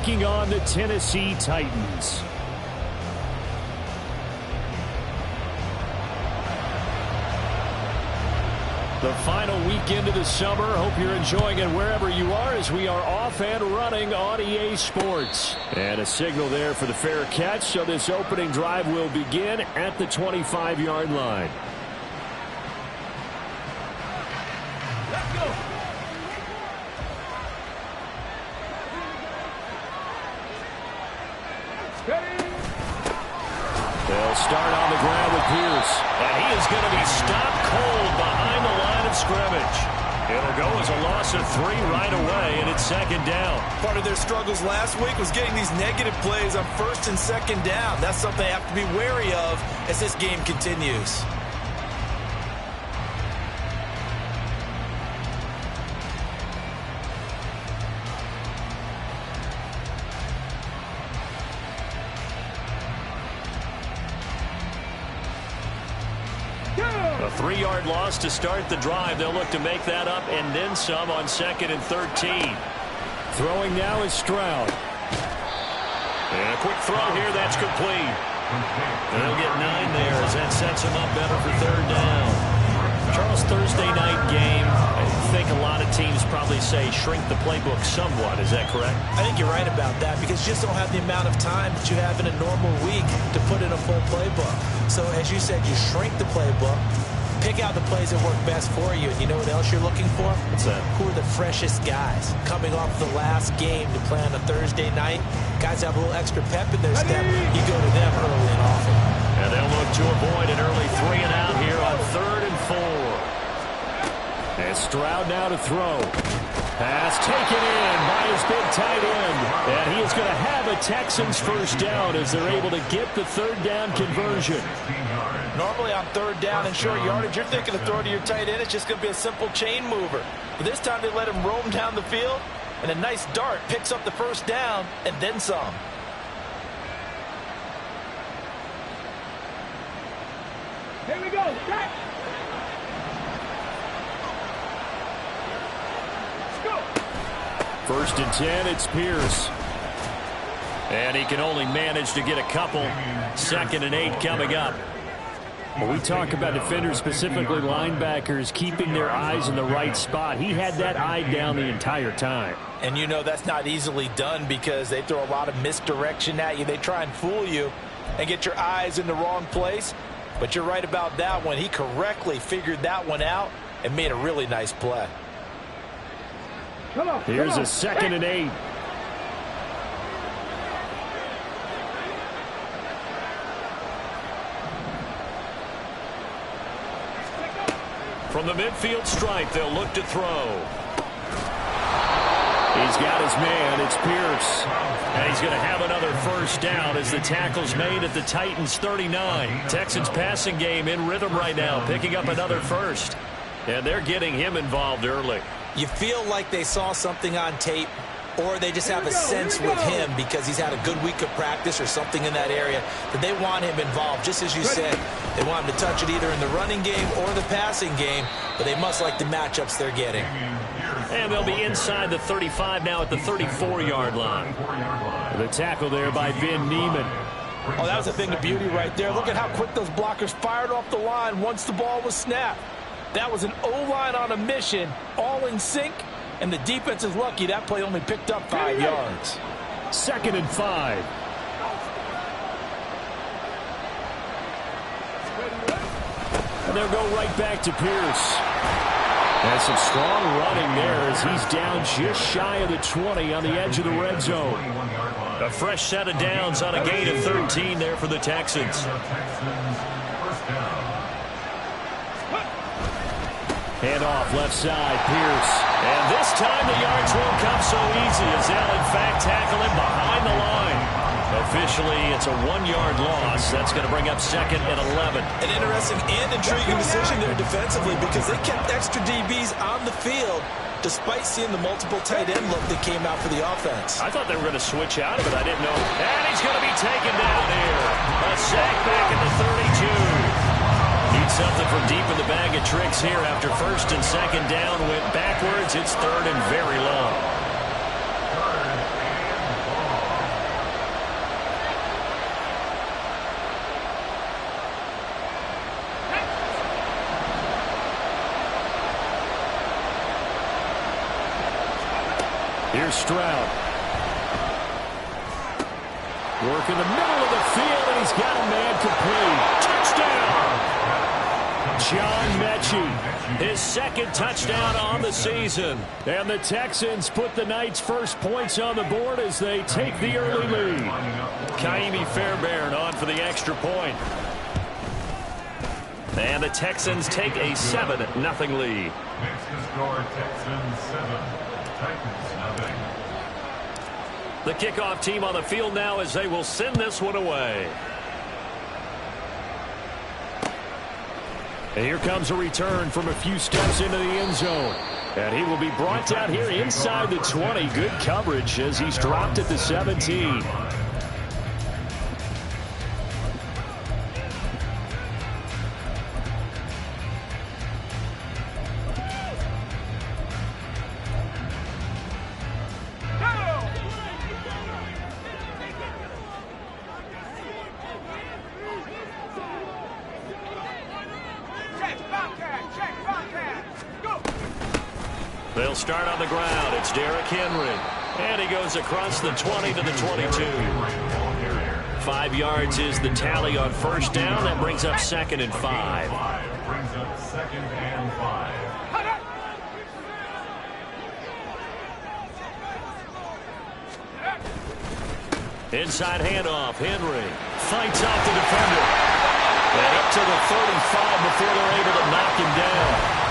taking on the Tennessee Titans. The final weekend of the summer. Hope you're enjoying it wherever you are as we are off and running on EA Sports. And a signal there for the fair catch, so this opening drive will begin at the 25-yard line. Let's go. They'll start on the ground with Pierce. And he is going to be stopped cold behind the line of scrimmage. It'll go as a loss of 3 right away, and it's second down. Part of their struggles last week was getting these negative plays on first and second down. That's something they have to be wary of as this game continues. A 3-yard loss to start the drive. They'll look to make that up and then some on 2nd and 13. Throwing now is Stroud. And a quick throw here. That's complete. They'll get 9 there as that sets them up better for 3rd down. Charles, Thursday night game. I think a lot of teams probably say shrink the playbook somewhat. Is that correct? I think you're right about that because you just don't have the amount of time that you have in a normal week to put in a full playbook. So as you said, you shrink the playbook, pick out the plays that work best for you. And you know what else you're looking for? What's that? Who are the freshest guys coming off the last game to play on a Thursday night? Guys have a little extra pep in their step. You go to them early and often. And they'll look to avoid an early 3 and out here on 3rd and 4. And Stroud now to throw. Pass taken in by his big tight end. And he is going to have a Texans first down as they're able to get the 3rd down conversion. Normally on 3rd down and short yardage, you're thinking of throwing to your tight end. It's just going to be a simple chain mover. But this time they let him roam down the field, and a nice dart picks up the first down and then some. Here we go. Back. First and 10, it's Pierce. And he can only manage to get a couple. 2nd and 8 coming up. When we talk about defenders, specifically linebackers, keeping their eyes in the right spot, he had that eye down the entire time. And you know that's not easily done because they throw a lot of misdirection at you. They try and fool you and get your eyes in the wrong place. But you're right about that one. He correctly figured that one out and made a really nice play. Here's a 2nd and 8. From the midfield stripe, they'll look to throw. He's got his man. It's Pierce. And he's going to have another first down as the tackle's made at the Titans 39. Texans passing game in rhythm right now, picking up another first. And they're getting him involved early. You feel like they saw something on tape, or they just have a sense with him because he's had a good week of practice or something in that area that they want him involved. Just as you said, they want him to touch it either in the running game or the passing game, but they must like the matchups they're getting. And they'll be inside the 35 now at the 34-yard line. The tackle there by Ben Neiman. Oh, that was a thing of beauty right there. Look at how quick those blockers fired off the line once the ball was snapped. That was an O-line on a mission, all in sync, and the defense is lucky that play only picked up 5 yards. 2nd and 5. And they'll go right back to Pierce. And some strong running there as he's down just shy of the 20 on the edge of the red zone. A fresh set of downs on a gain of 13 there for the Texans. Hand off left side, Pierce. And this time the yards won't come so easy as they'll in fact tackle him behind the line. Officially, it's a 1-yard loss. That's going to bring up 2nd and 11. An interesting and intriguing decision there defensively because they kept extra DBs on the field despite seeing the multiple tight end look that came out for the offense. I thought they were going to switch out of it. I didn't know. And he's going to be taken down here. A sack back at the 32. Need something from deep in the bag of tricks here after 1st and 2nd down. Went backwards. It's 3rd and very long. Here's Stroud. Work in the middle of the field, and he's got a man complete. Touchdown! John Mechie, his second touchdown on the season. And the Texans put the Knights' first points on the board as they take the early lead. Kaimi Fairbairn on for the extra point. And the Texans take a 7-0 lead. Next to score, Texans 7, Titans 0. The kickoff team on the field now as they will send this one away. And here comes a return from a few steps into the end zone. And he will be brought down here inside the 20. Good coverage as he's dropped at the 17. They'll start on the ground. It's Derrick Henry. And he goes across the 20 to the 22. 5 yards is the tally on first down. That brings up 2nd and 5. Brings up 2nd and 5. Inside handoff. Henry fights off the defender. And up to the 35 before they're able to knock him down.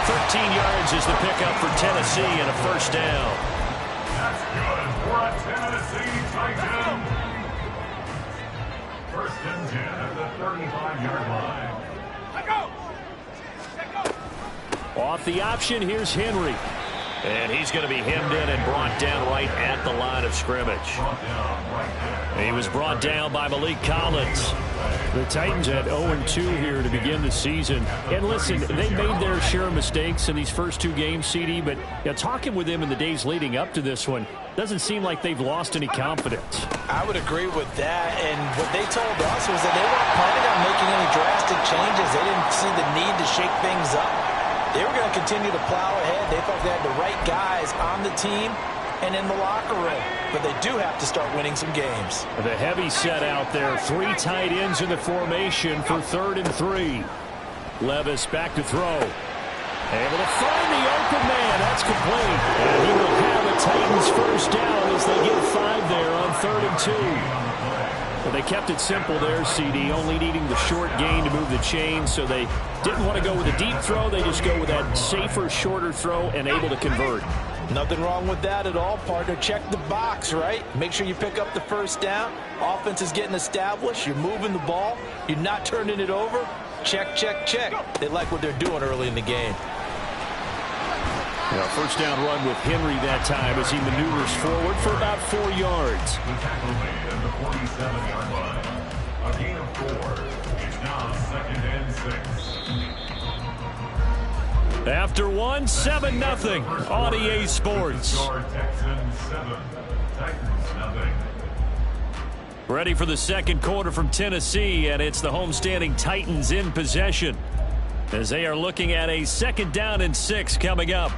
13 yards is the pickup for Tennessee and a first down. That's good for a Tennessee Titan. 1st and 10 at the 35-yard line. Off the option, here's Henry. And he's going to be hemmed in and brought down right at the line of scrimmage. He was brought down by Malik Collins. The Titans had 0-2 here to begin the season. And listen, they made their share of mistakes in these first 2 games, CD, but talking with them in the days leading up to this one, doesn't seem like they've lost any confidence. I would agree with that, and what they told us was that they weren't planning on making any drastic changes. They didn't see the need to shake things up. They were going to continue to plow ahead. They felt they had the right guys on the team and in the locker room. But they do have to start winning some games. The heavy set out there. 3 tight ends in the formation for 3rd and 3. Levis back to throw. Able to find the open man. That's complete. And he will have the Titans first down as they get 5 there on 3rd and 2. Well, they kept it simple there, CD, only needing the short gain to move the chain, so they didn't want to go with a deep throw. They just go with that safer, shorter throw and able to convert. Nothing wrong with that at all, partner. Check the box, right? Make sure you pick up the first down. Offense is getting established. You're moving the ball. You're not turning it over. Check, check, check. They like what they're doing early in the game. First down run with Henry that time as he maneuvers forward for about 4 yards. The tackle made at the 47-yard line. A gain of 4. It's now 2nd and 6. After 1, 7-0 on EA Sports. Texans 7, Titans 0. Ready for the second quarter from Tennessee, and it's the homestanding Titans in possession as they are looking at a 2nd down and 6 coming up.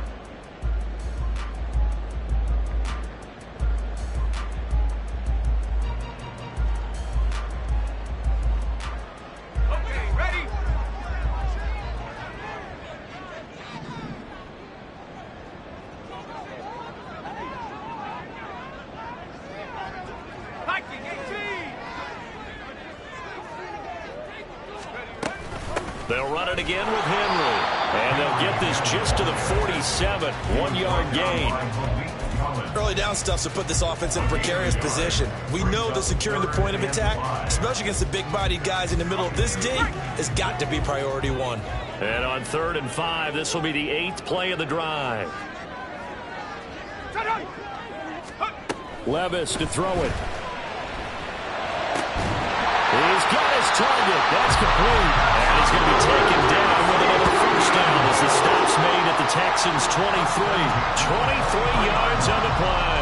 They'll run it again with Henry. And they'll get this just to the 47. 1-yard gain. Early down stuff to put this offense in a precarious position. We know that securing the point of attack, especially against the big-bodied guys in the middle of this D, has got to be priority 1. And on 3rd and 5, this will be the 8th play of the drive. Levis to throw it. He's got his target. That's complete. And he's going to be taken down with another first down as the stop's made at the Texans' 23. 23 yards on the play.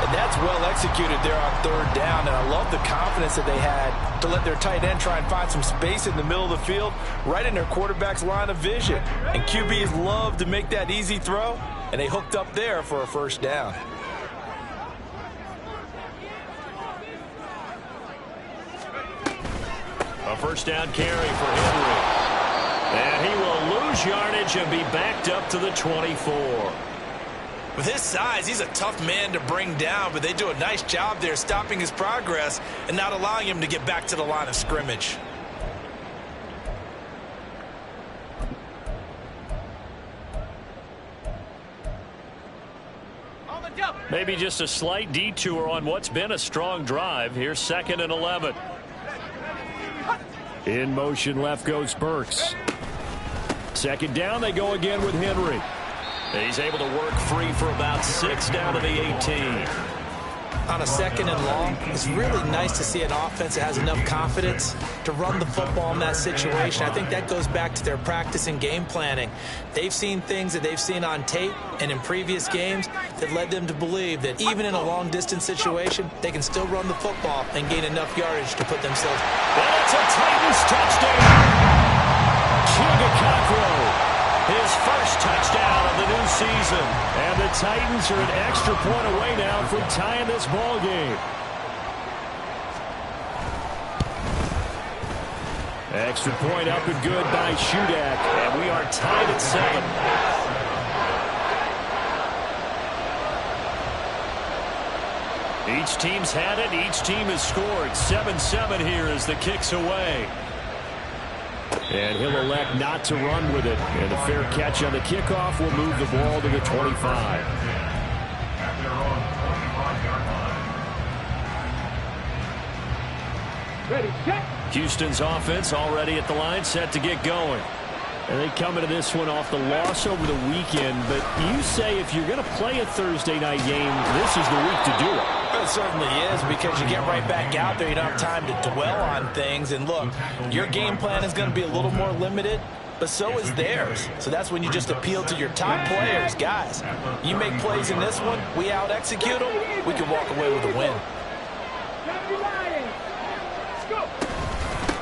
And that's well executed there on 3rd down. And I love the confidence that they had to let their tight end try and find some space in the middle of the field, right in their quarterback's line of vision. And QBs love to make that easy throw. and they hooked up there for a first down. A first down carry for Henry. And he will lose yardage and be backed up to the 24. With his size, he's a tough man to bring down, but they do a nice job there stopping his progress and not allowing him to get back to the line of scrimmage. Maybe just a slight detour on what's been a strong drive. Here's 2nd and 11. In motion left goes Burks. 2nd down, they go again with Henry. He's able to work free for about 6 down to the 18. On a 2nd and long, it's really nice to see an offense that has enough confidence to run the football in that situation. I think that goes back to their practice and game planning. They've seen things that they've seen on tape and in previous games that led them to believe that even in a long-distance situation, they can still run the football and gain enough yardage to put themselves. And it's a Titans touchdown. Chigga his first touchdown of the new season. And the Titans are an extra point away now from tying this ball game. Extra point up and good by Shudak. And we are tied at 7. Each team's had it. Each team has scored. 7-7 here as the kick's away. And he'll elect not to run with it. And the fair catch on the kickoff will move the ball to the 25. Ready, check. Houston's offense already at the line, set to get going. And they come into this one off the loss over the weekend. But you say if you're going to play a Thursday night game, this is the week to do it. It certainly is, because you get right back out there. You don't have time to dwell on things. And look, your game plan is going to be a little more limited, but so is theirs. So that's when you just appeal to your top players. Guys, you make plays in this one, we out-execute them, we can walk away with a win.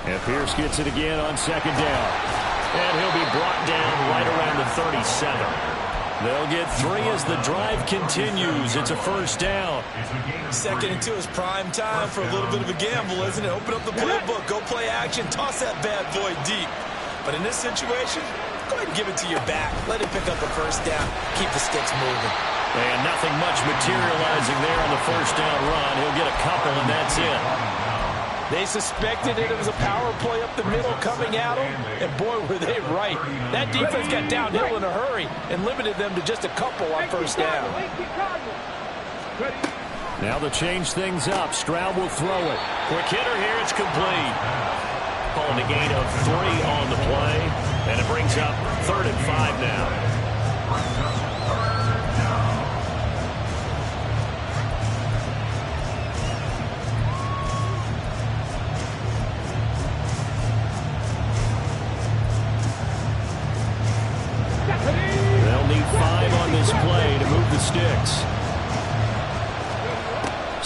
And Pierce gets it again on 2nd down. And he'll be brought down right around the 37. They'll get 3 as the drive continues. It's a first down. 2nd and 2 is prime time for a little bit of a gamble, isn't it? Open up the playbook, go play action, toss that bad boy deep. But in this situation, go ahead and give it to your back. Let him pick up the first down. Keep the sticks moving. And nothing much materializing there on the first down run. He'll get a couple, and that's it. They suspected it was a power play up the middle coming at them, and boy, were they right. That defense got downhill in a hurry and limited them to just a couple on first down. Now to change things up, Stroud will throw it. Quick hitter here, it's complete. Calling a gain of 3 on the play, and it brings up 3rd and 5 now. They'll need 5 on this play to move the sticks.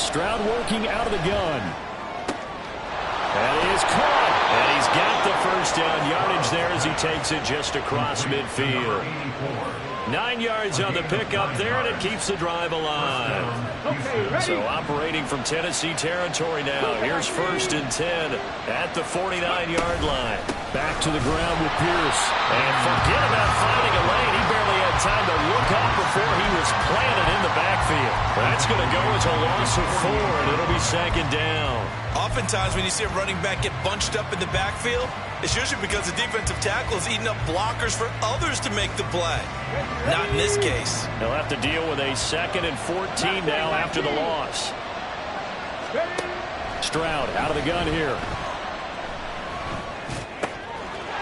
Stroud working out of the gun. That is caught. And he's got the first down yardage there as he takes it just across midfield. 9 yards on the pickup there, and it keeps the drive alive. So operating from Tennessee territory now. Here's 1st and 10 at the 49-yard line. Back to the ground with Pierce. And forget about finding a lane. He barely had time to look up before he was planted in the backfield. That's going to go as a loss of 4, and it'll be 2nd down. Oftentimes when you see a running back get bunched up in the backfield, it's usually because the defensive tackle is eating up blockers for others to make the play. Not in this case. They'll have to deal with a 2nd and 14 now after the loss. Stroud out of the gun here.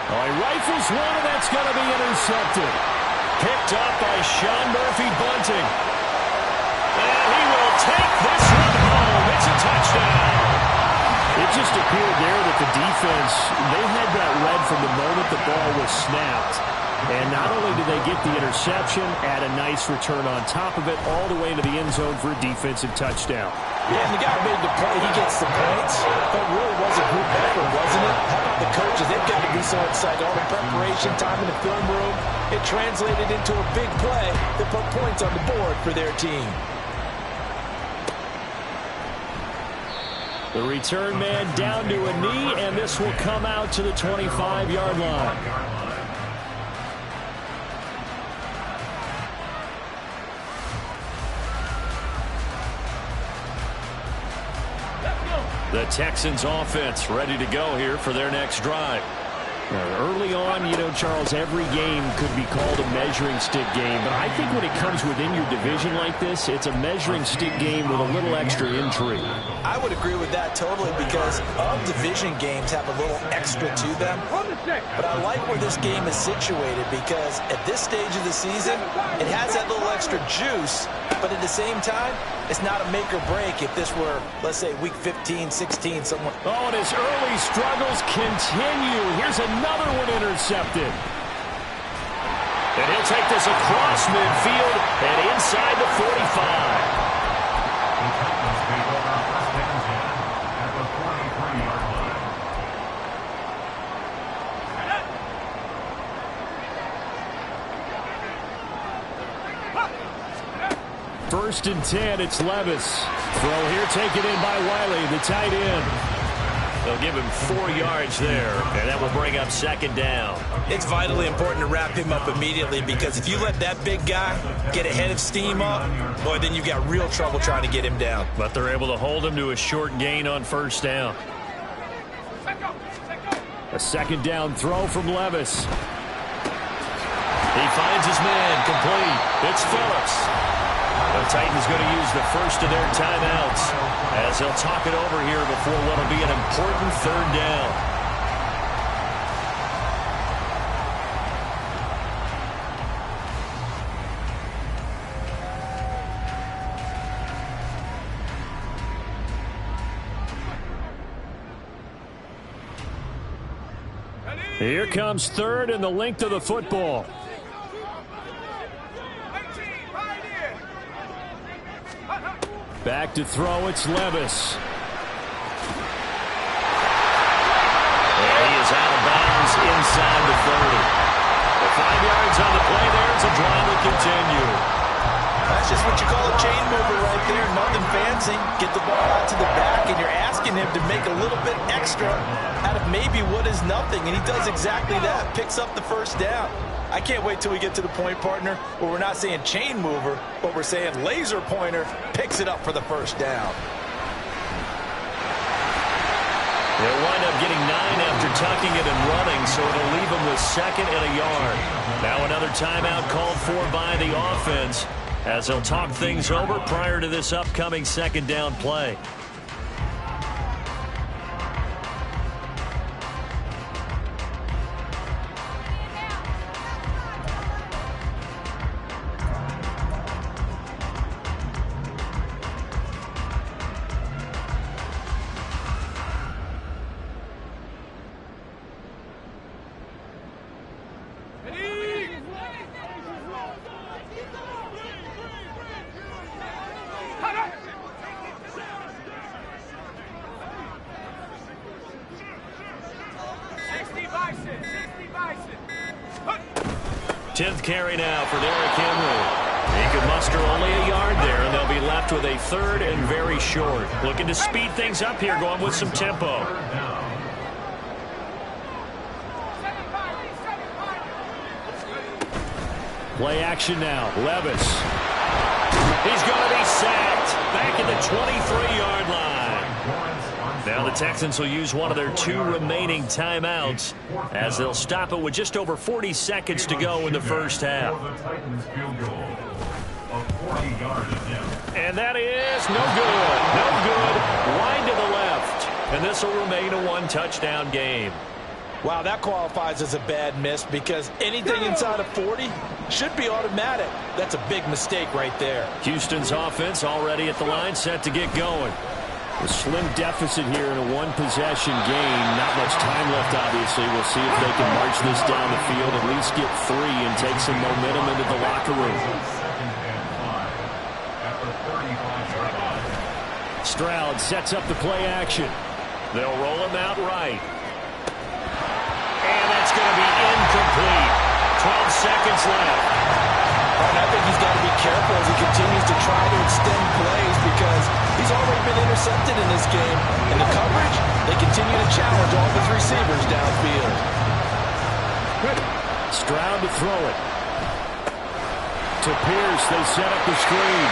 Oh, he rifles one, and that's going to be intercepted. Picked up by Sean Murphy-Bunting. And he will take this one home. It's a touchdown. It just appeared there that the defense, they had that read from the moment the ball was snapped. And not only did they get the interception, add a nice return on top of it, all the way into the end zone for a defensive touchdown. Yeah, and the guy made the play. He gets the points. But it really was a group effort, wasn't it? How about the coaches? They've got to be so excited. All the preparation, time in the film room, it translated into a big play that put points on the board for their team. The return man down to a knee, and this will come out to the 25-yard line. The Texans offense ready to go here for their next drive. Early on, you know, Charles, every game could be called a measuring stick game, but I think when it comes within your division like this, it's a measuring stick game with a little extra intrigue. I would agree with that totally because all division games have a little extra to them. But I like where this game is situated because at this stage of the season, it has that little extra juice, but at the same time, it's not a make or break if this were, let's say, week 15, 16, somewhere. Oh, and his early struggles continue. Here's another one intercepted. And he'll take this across midfield and inside the 45. First and 10, it's Levis. Throw here taken in by Wiley, the tight end. They'll give him 4 yards there, and that will bring up second down. It's vitally important to wrap him up immediately because if you let that big guy get ahead of steam up, boy, then you've got real trouble trying to get him down. But they're able to hold him to a short gain on first down. A second down throw from Levis. He finds his man complete. It's Phillips. The Titans going to use the first of their timeouts as they'll talk it over here before what will be an important third down. Here comes third and the length of the football. Back to throw, it's Levis. And he is out of bounds inside the 30. The 5 yards on the play there as the drive will continue. That's just what you call a chain mover right there. Nothing fancy. Get the ball out to the back, and you're asking him to make a little bit extra out of maybe what is nothing, and he does exactly that. Picks up the first down. I can't wait till we get to the point, partner, where we're not saying chain mover, but we're saying laser pointer picks it up for the first down. They'll wind up getting 9 after tucking it and running, so it'll leave them with second and a yard. Now another timeout called for by the offense as they'll talk things over prior to this upcoming second down play. Tenth carry now for Derrick Henry. He could muster only a yard there, and they'll be left with a third and very short. Looking to speed things up here, going with some tempo. Play action now, Levis. He's going to be sacked back at the 23-yard line. Now the Texans will use one of their 2 remaining timeouts as they'll stop it with just over 40 seconds to go in the first half. And that is no good. No good. Wide to the left. And this will remain a 1-touchdown game. Wow, that qualifies as a bad miss because anything inside of 40 should be automatic. That's a big mistake right there. Houston's offense already at the line, set to get going. A slim deficit here in a one-possession game. Not much time left, obviously. We'll see if they can march this down the field, at least get 3 and take some momentum into the locker room. Stroud sets up the play action. They'll roll him out right. And that's going to be incomplete. 12 seconds left. And I think he's got to be careful as he continues to try to extend plays because he's already been intercepted in this game. In the coverage, they continue to challenge all his receivers downfield. Stroud to throw it. To Pierce, they set up the screen.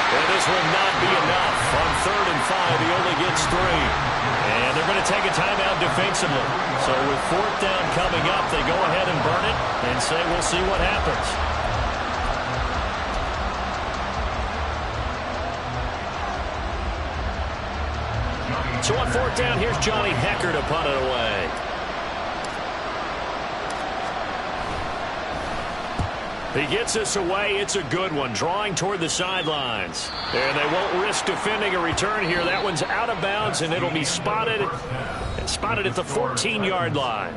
And this will not be enough. On 3rd and 5, he only gets 3. And they're going to take a timeout defensively. So with 4th down coming up, they go ahead and burn it and say we'll see what happens. So on 4th down, here's Johnny Hekker to punt it away. He gets us away. It's a good one. Drawing toward the sidelines. And they won't risk defending a return here. That one's out of bounds, and it'll be spotted at the 14-yard line.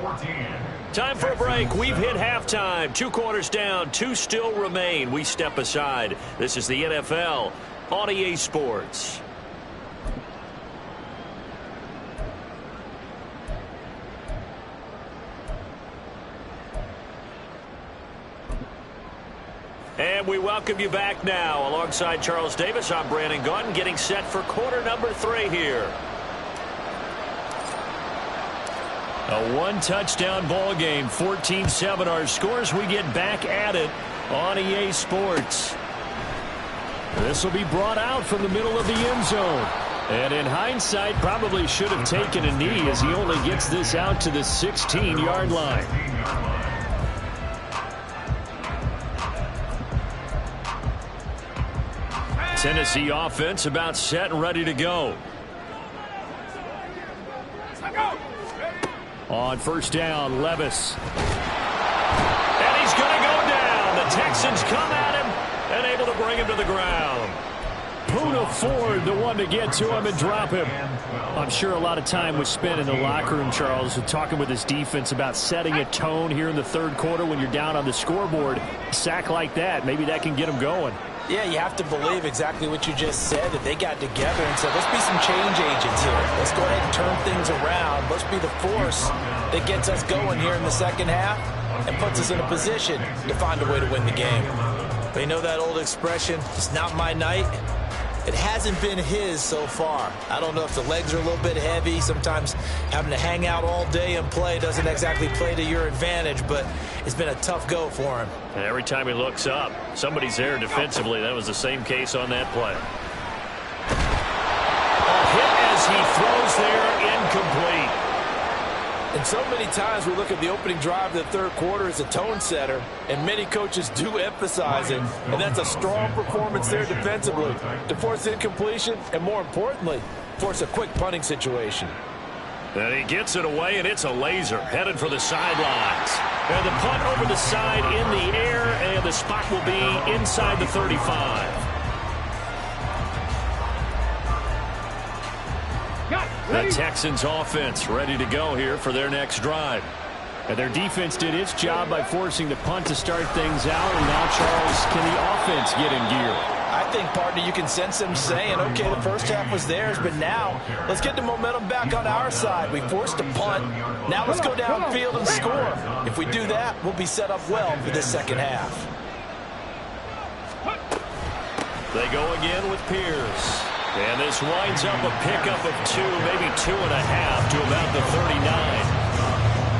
Time for a break. We've hit halftime. 2 quarters down. 2 still remain. We step aside. This is the NFL on EA Sports. And we welcome you back now. Alongside Charles Davis, I'm Brandon Gaudin, getting set for quarter number 3 here. A 1-touchdown ball game, 14-7 our scores. We get back at it on EA Sports. This will be brought out from the middle of the end zone. And in hindsight, probably should have taken a knee as he only gets this out to the 16-yard line. Tennessee offense about set and ready to go. On 1st down, Levis. And he's going to go down. The Texans come at him and able to bring him to the ground. Poona Ford, the one to get to him and drop him. I'm sure a lot of time was spent in the locker room, Charles, talking with his defense about setting a tone here in the 3rd quarter when you're down on the scoreboard. A sack like that, maybe that can get him going. Yeah, you have to believe exactly what you just said, that they got together and said, let's be some change agents here. Let's go ahead and turn things around. Let's be the force that gets us going here in the 2nd half and puts us in a position to find a way to win the game. They know that old expression, it's not my night. It hasn't been his so far. I don't know if the legs are a little bit heavy. Sometimes having to hang out all day and play doesn't exactly play to your advantage, but it's been a tough go for him. And every time he looks up, somebody's there defensively. That was the same case on that play. A hit as he throws there, incomplete. And so many times we look at the opening drive of the 3rd quarter as a tone setter, and many coaches do emphasize it. And that's a strong performance there defensively to force incompletion and, more importantly, force a quick punting situation. And he gets it away, and it's a laser headed for the sidelines. And the punt over the side in the air, and the spot will be inside the 35. The Texans offense ready to go here for their next drive. And their defense did its job by forcing the punt to start things out. And now, Charles, can the offense get in gear? I think, partner, you can sense them saying, okay, the 1st half was theirs, but now let's get the momentum back on our side. We forced a punt. Now let's go downfield and score. If we do that, we'll be set up well for this 2nd half. They go again with Pierce. And this winds up a pickup of 2, maybe 2.5 to about the 39.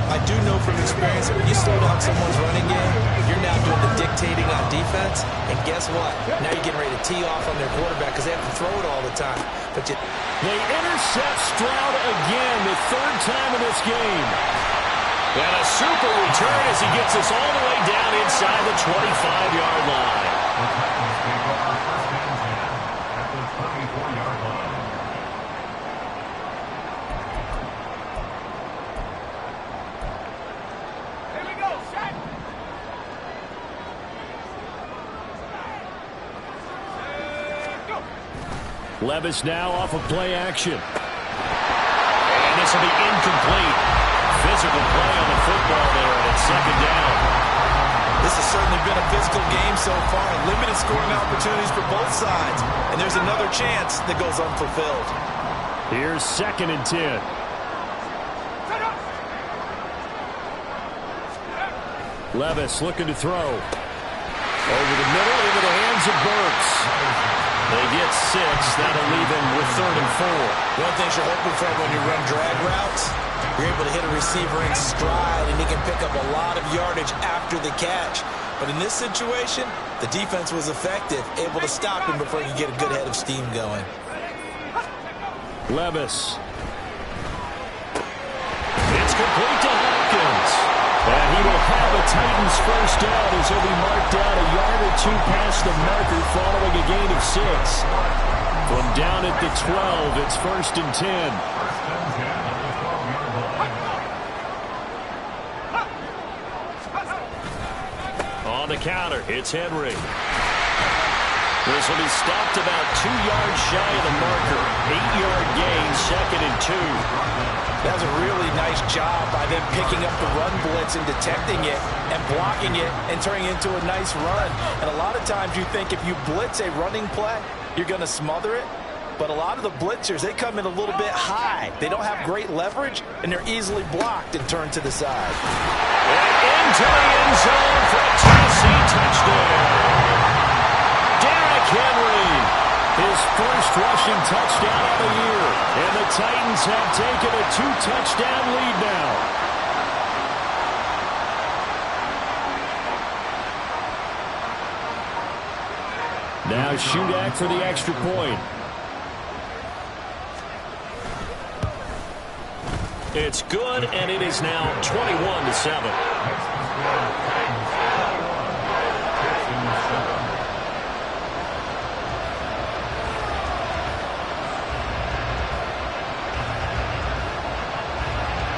I do know from experience that when you slow down someone's running game, you're now doing the dictating on defense. And guess what? Now you're getting ready to tee off on their quarterback because they have to throw it all the time. But they intercept Stroud again, the 3rd time in this game. And a super return as he gets us all the way down inside the 25-yard line. Levis now off of play action. And this will be incomplete. Physical play on the football there, and it's 2nd down. This has certainly been a physical game so far. Limited scoring opportunities for both sides. And there's another chance that goes unfulfilled. Here's 2nd and 10. Levis looking to throw. Over the middle, into the hands of Burks. They get 6. That'll leave him with 3rd and 4. One thing you're hoping for when you run drag routes, you're able to hit a receiver in stride, and he can pick up a lot of yardage after the catch. But in this situation, the defense was effective, able to stop him before he could get a good head of steam going. Levis. It's complete to Hopkins. And he will have a Titans first down as he'll be marked down a yard or 2 past the marker following a gain of 6. From down at the 12, it's 1st and 10. On the counter, it's Henry. This will be stopped about 2 yards shy of the marker. 8-yard gain, 2nd and 2. That was a really nice job by them picking up the run blitz and detecting it and blocking it and turning it into a nice run. And a lot of times you think if you blitz a running play, you're going to smother it. But a lot of the blitzers, they come in a little bit high. They don't have great leverage, and they're easily blocked and turned to the side. And into the end zone for a Tennessee touchdown. Derrick Henry, his first rushing touchdown of the year. And the Titans have taken a 2-touchdown lead now. Now Shudak for the extra point. it's good, and it is now 21-7.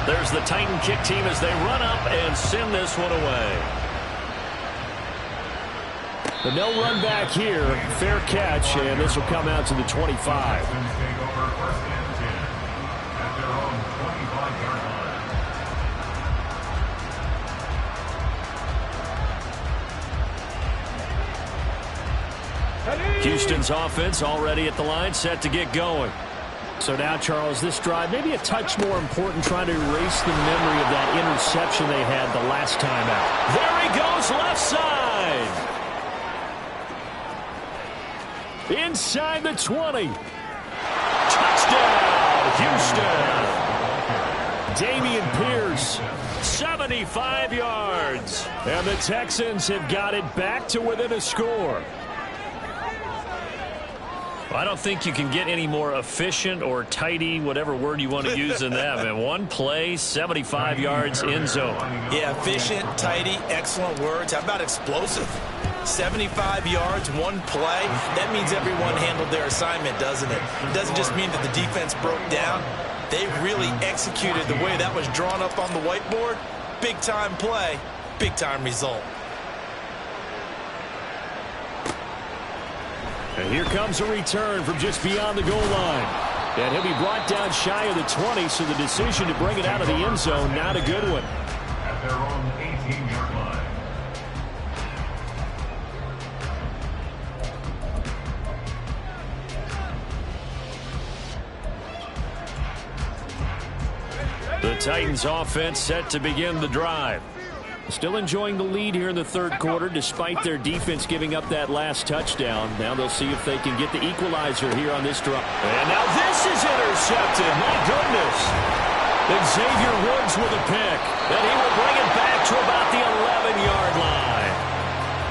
There's the Titan kick team as they run up and send this one away. But no run back here. Fair catch, and this will come out to the 25. Houston's offense already at the line, set to get going. So now, Charles, this drive maybe a touch more important, trying to erase the memory of that interception they had the last time out. There he goes, left side. Inside the 20. Touchdown, Houston. Dameon Pierce. 75 yards. And the Texans have got it back to within a score. I don't think you can get any more efficient or tidy, whatever word you want to use in that. Man, one play, 75 yards, end zone. Yeah, efficient, tidy, excellent words. How about explosive? 75 yards, one play. That means everyone handled their assignment, doesn't it? It doesn't just mean that the defense broke down. They really executed the way that was drawn up on the whiteboard. Big-time play, big-time result. And here comes a return from just beyond the goal line. And he'll be brought down shy of the 20, so the decision to bring it out of the end zone, not a good one. At their own 18-yard line. The Titans offense set to begin the drive. Still enjoying the lead here in the third quarter despite their defense giving up that last touchdown. Now they'll see if they can get the equalizer here on this drive. And now this is intercepted. My goodness. Xavier Woods with a pick. And he will bring it back to about the 11-yard line.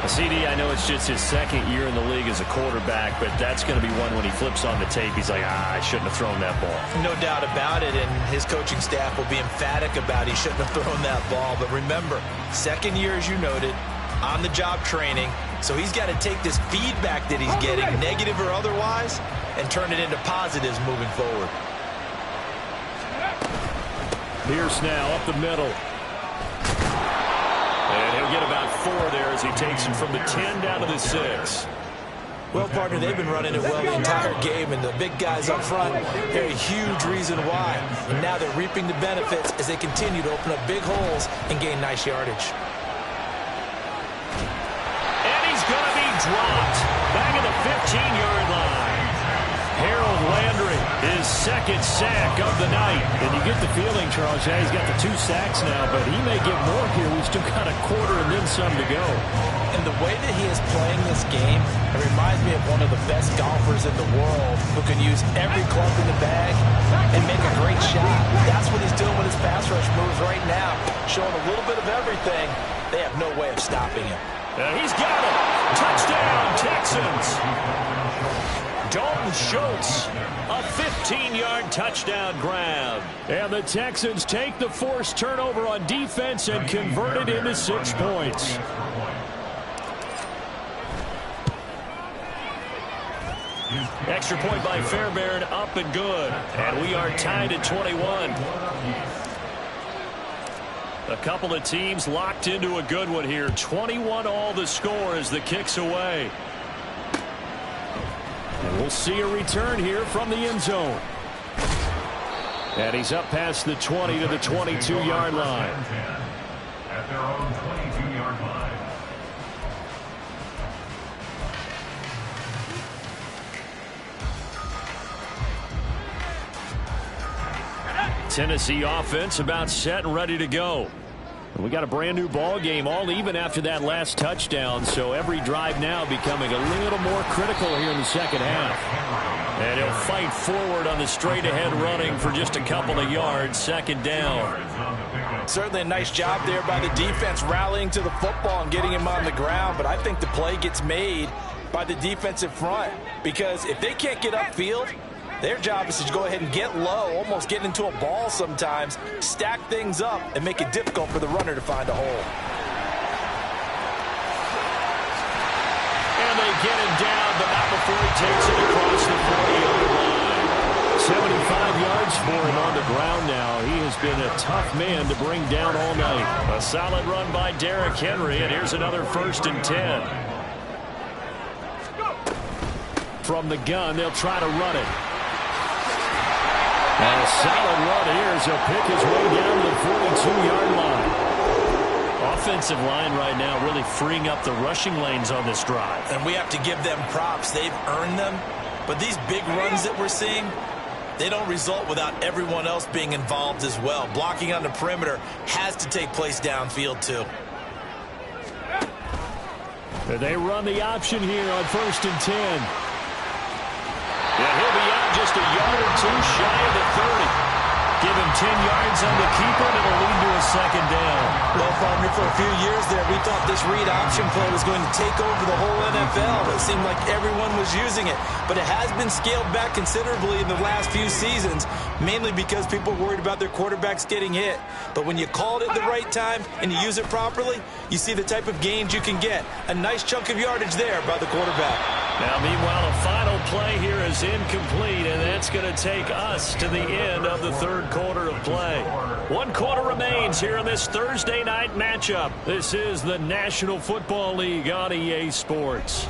CD, I know it's just his second year in the league as a quarterback, but that's going to be one when he flips on the tape. He's like, I shouldn't have thrown that ball. No doubt about it, and his coaching staff will be emphatic about he shouldn't have thrown that ball. But remember, second year, as you noted, on-the-job training, so he's got to take this feedback that he's getting, negative or otherwise, and turn it into positives moving forward. Pierce now up the middle. And he'll get about 4 there as he takes him from the 10 down to the 6. Well, partner, they've been running it well the entire game, and the big guys up front, they're a huge reason why. And now they're reaping the benefits as they continue to open up big holes and gain nice yardage. dropped. Back at the 15-yard line. Harold Landry, his second sack of the night. And you get the feeling, Charles, yeah, he's got the 2 sacks now, but he may get more here. We've still got a quarter and then some to go. And the way that he is playing this game, it reminds me of one of the best golfers in the world who can use every club in the bag and make a great shot. That's what he's doing with his pass rush moves right now, showing a little bit of everything. They have no way of stopping him. He's got it. Touchdown, Texans. Dalton Schultz, a 15-yard touchdown grab. And the Texans take the forced turnover on defense and convert it into 6 points. Extra point by Fairbairn, up and good. And we are tied at 21. A couple of teams locked into a good one here. 21 all the score as the kick's away. And we'll see a return here from the end zone. And he's up past the 20 to the 22-yard line. At their own 22-yard line. Tennessee offense about set and ready to go. We got a brand new ball game, all even after that last touchdown, so every drive now becoming a little more critical here in the second half. And he'll fight forward on the straight ahead running for just a couple of yards. Second down. Certainly a nice job there by the defense rallying to the football and getting him on the ground, but I think the play gets made by the defensive front, because if they can't get upfield, their job is to go ahead and get low, almost get into a ball sometimes, stack things up, and make it difficult for the runner to find a hole. And they get him down, but not before he takes it across the 40-yard line. 75 yards for him on the ground now. He has been a tough man to bring down all night. A solid run by Derrick Henry, and here's another 1st and 10. From the gun, they'll try to run it. And a solid run here as he'll pick his way down to the 42-yard line. Offensive line right now really freeing up the rushing lanes on this drive. And we have to give them props. They've earned them. But these big runs that we're seeing, they don't result without everyone else being involved as well. Blocking on the perimeter has to take place downfield too. They run the option here on 1st and 10. Yeah, he'll be out just a yard or 2 shy of the 30. Give him 10 yards on the keeper, and it'll lead to a second down. Well, Farmer, for a few years there, we thought this read option play was going to take over the whole NFL. It seemed like everyone was using it. But it has been scaled back considerably in the last few seasons, mainly because people are worried about their quarterbacks getting hit. But when you call it at the right time and you use it properly, you see the type of gains you can get. A nice chunk of yardage there by the quarterback. Now, meanwhile, a final play here is incomplete, and that's going to take us to the end of the third quarter of play. 1 quarter remains here in this Thursday night matchup. This is the National Football League on EA Sports.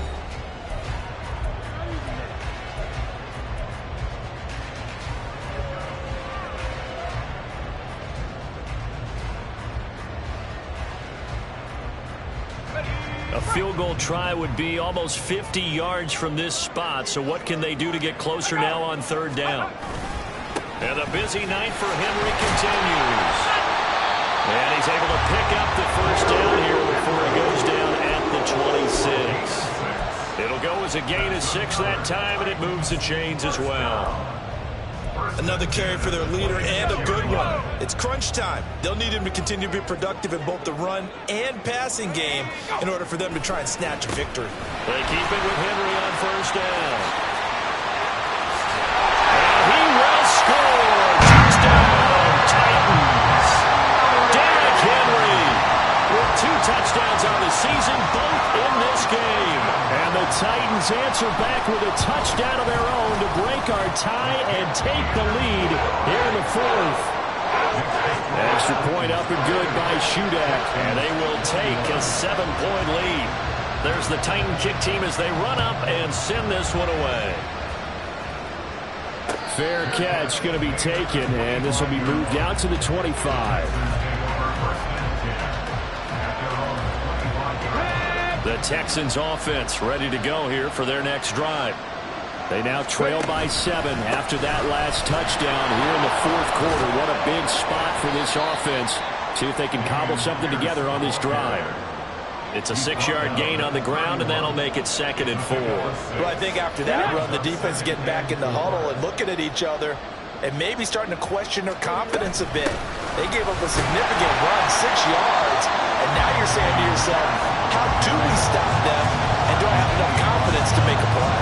A field goal try would be almost 50 yards from this spot, so what can they do to get closer now on 3rd down? And the busy night for Henry continues. And he's able to pick up the 1st down here before he goes down at the 26. It'll go as a gain of 6 that time, and it moves the chains as well. Another carry for their leader and a good one. It's crunch time. They'll need him to continue to be productive in both the run and passing game in order for them to try and snatch a victory. They keep it with Henry on 1st down. And he will score. Touchdown, Titans. Derrick Henry with 2 touchdowns on the season, both in this game. And the Titans answer back with a touchdown of their own to break our tie and take the lead here in the 4th. Extra point up and good by Shudak. And they will take a 7-point lead. There's the Titan kick team as they run up and send this one away. Fair catch going to be taken, and this will be moved out to the 25. The Texans offense ready to go here for their next drive. They now trail by 7 after that last touchdown here in the fourth quarter. What a big spot for this offense. See if they can cobble something together on this drive. It's a 6-yard gain on the ground, and that'll make it 2nd and 4. Well, I think after that run, the defense is getting back in the huddle and looking at each other and maybe starting to question their confidence a bit. They gave up a significant run, 6 yards, and now you're saying to yourself, how do we stop them, and do I have enough confidence to make a play?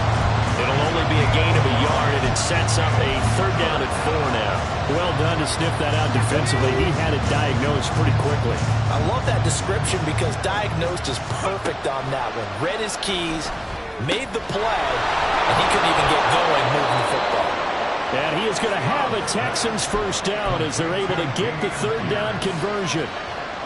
It'll only be a gain of a yard, and it sets up a 3rd down and 4 now. Well done to sniff that out defensively. He had it diagnosed pretty quickly. I love that description because diagnosed is perfect on that one. Read his keys, made the play, and he couldn't even get going moving the football. And he is going to have a Texans first down as they're able to get the 3rd down conversion.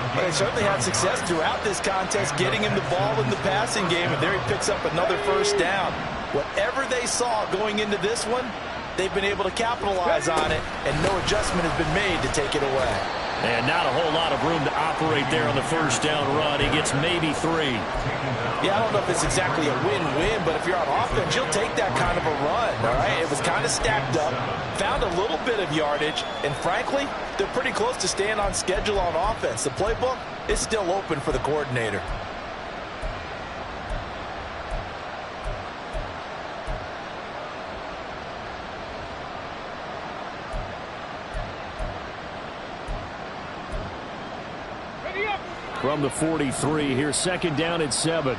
Well, they certainly had success throughout this contest getting him the ball in the passing game, and there he picks up another first down. Whatever they saw going into this one, they've been able to capitalize on it, and no adjustment has been made to take it away. And not a whole lot of room to operate there on the first down run. He gets maybe 3. Yeah, I don't know if it's exactly a win-win, but if you're on offense, you'll take that kind of a run, all right? It was kind of stacked up, found a little bit of yardage, and frankly, they're pretty close to staying on schedule on offense. The playbook is still open for the coordinator. From the 43, here's 2nd down and 7.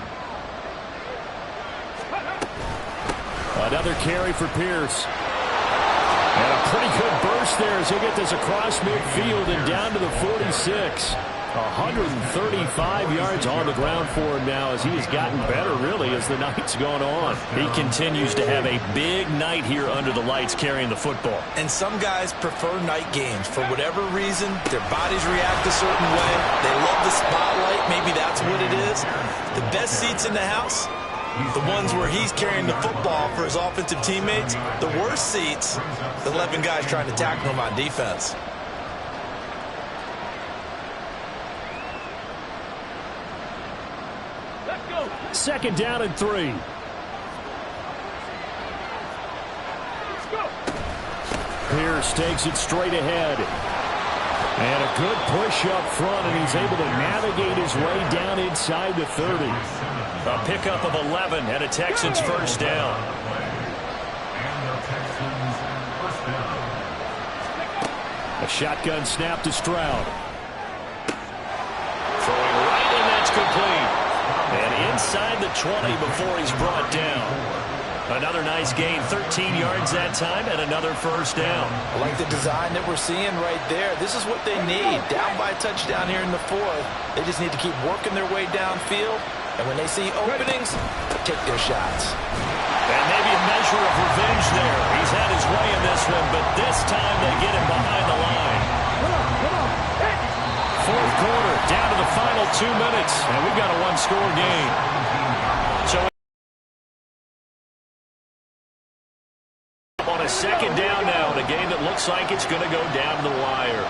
Another carry for Pierce. And a pretty good burst there as he'll get this across midfield and down to the 46. 135 yards on the ground for him now as he has gotten better, really, as the night's gone on. He continues to have a big night here under the lights carrying the football. And some guys prefer night games. For whatever reason, their bodies react a certain way. They love the spotlight. Maybe that's what it is. The best seats in the house, the ones where he's carrying the football for his offensive teammates. The worst seats, the 11 guys trying to tackle him on defense. Let's go. 2nd down and 3. Let's go. Pierce takes it straight ahead. And a good push up front, and he's able to navigate his way down inside the 30. A pickup of 11 and a Texans first down. A shotgun snap to Stroud. Throwing right, and that's complete. And inside the 20 before he's brought down. Another nice gain, 13 yards that time, and another first down. I like the design that we're seeing right there. This is what they need. Down by a touchdown here in the 4th. They just need to keep working their way downfield. And when they see openings, take their shots. And maybe a measure of revenge there. He's had his way in this one, but this time they get him behind the line. Come on. Hey. 4th quarter, down to the final 2 minutes, and we've got a 1-score game. So on a 2nd down now in a game that looks like it's going to go down to the wire.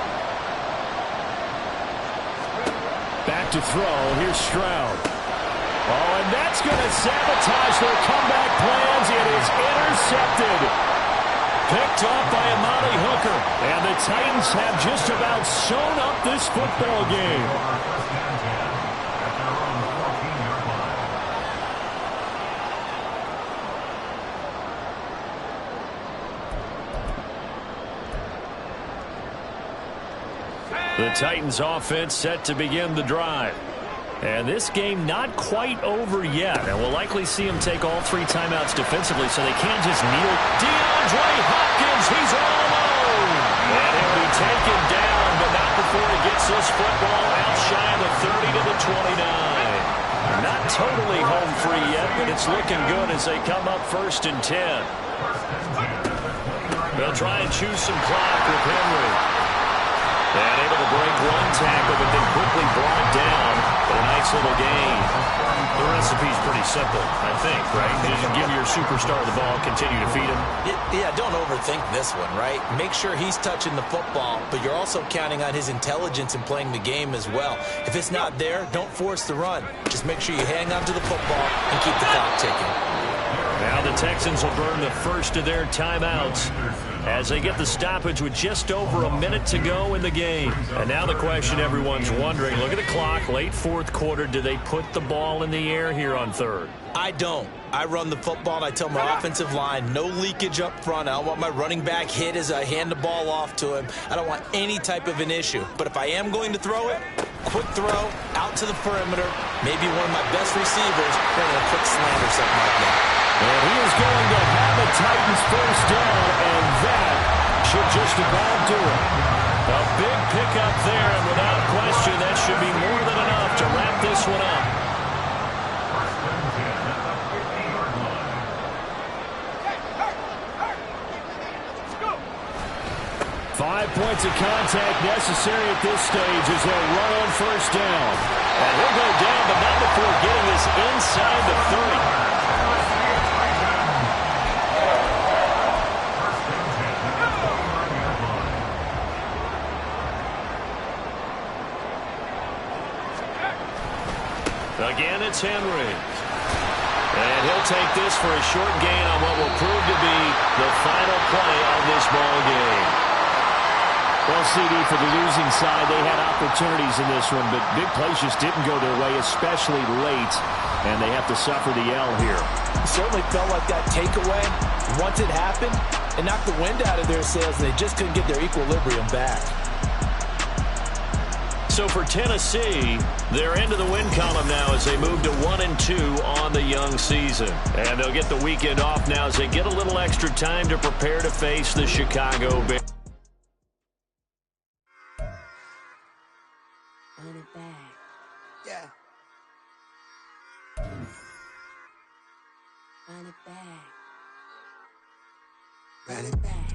Back to throw. Here's Stroud. Oh, and that's going to sabotage their comeback plans. It is intercepted. Picked off by Amani Hooker. And the Titans have just about sewn up this football game. The Titans offense set to begin the drive. And this game not quite over yet. And we'll likely see him take all 3 timeouts defensively so they can't just kneel. DeAndre Hopkins, he's all alone. And he'll be taken down, but not before he gets this football out shy of the 30 to the 29. Not totally home free yet, but it's looking good as they come up 1st and 10. They'll try and choose some clock with Henry. And able to break one tackle, but then quickly brought down. But a nice little gain. The recipe's pretty simple, I think, right? Just give your superstar the ball, continue to feed him. Yeah, don't overthink this one, right? Make sure he's touching the football, but you're also counting on his intelligence in playing the game as well. If it's not there, don't force the run. Just make sure you hang on to the football and keep the clock ticking. Now the Texans will burn the first of their timeouts as they get the stoppage with just over a minute to go in the game. And now the question everyone's wondering, look at the clock, late fourth quarter, do they put the ball in the air here on third? I don't. I run the football, and I tell my offensive line, no leakage up front. I don't want my running back hit as I hand the ball off to him. I don't want any type of an issue. But if I am going to throw it, quick throw, out to the perimeter, maybe one of my best receivers, then a quick slant or something like that. And he is going to have a Titans first down, and that should just about do it. A big pickup there, and without question, that should be more than enough to wrap this one up. 5 points of contact necessary at this stage as they'll run on first down. And he'll go down, but not before getting this inside the 30. Again, it's Henry. And he'll take this for a short gain on what will prove to be the final play of this ball game. Well, CD, for the losing side, they had opportunities in this one, but big plays just didn't go their way, especially late, and they have to suffer the L here. It certainly felt like that takeaway, once it happened, it knocked the wind out of their sails, and they just couldn't get their equilibrium back. So for Tennessee, they're into the win column now as they move to 1-2 on the young season. And they'll get the weekend off now as they get a little extra time to prepare to face the Chicago Bears. Run it back. Yeah. Run it back. Run it back.